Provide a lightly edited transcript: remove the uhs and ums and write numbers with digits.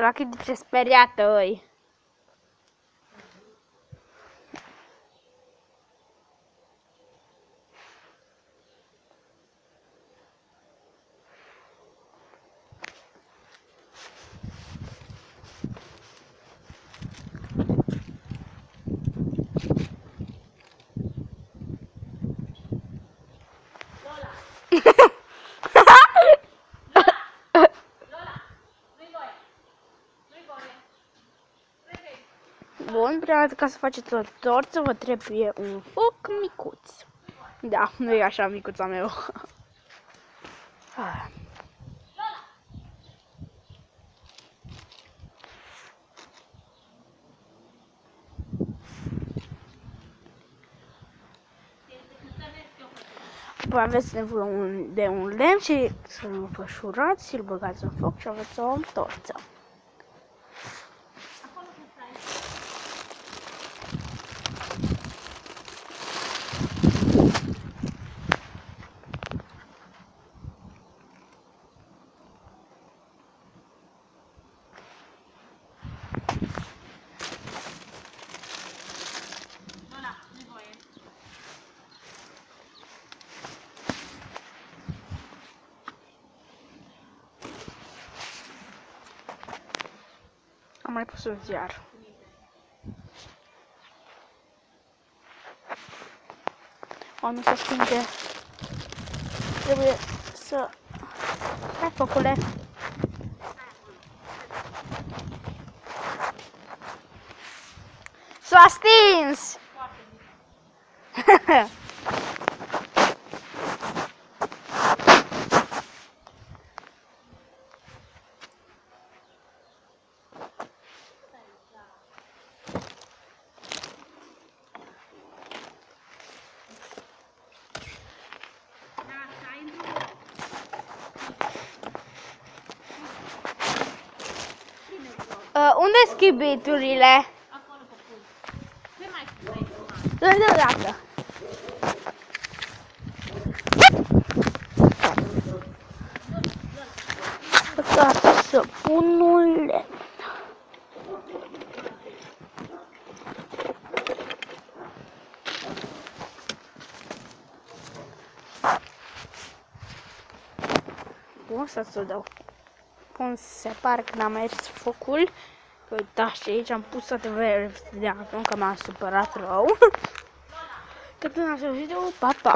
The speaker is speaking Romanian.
La cât de ce speriată îi. Bun, prima dată ca să faceți o torță vă trebuie un foc micuț. Da, nu e așa micuța meu. Apoi aveți nevoie de un lemn și să-l înfășurați, să-l băgați în foc și aveți o torță. Am mai pus un ziar. O, nu se stinge. Trebuie să... Hai, focule! S-a stins! Unde-s chibiturile? Acolo pe pui. Ce mai vrei? Dă-i deodată. Gata să pun un lemn. Bun, să dau. Bun, se pare că n-a mers focul. Uitați și aici am pus toate verile de acum, că m-am supărat rău. Că până la video, pa, pa!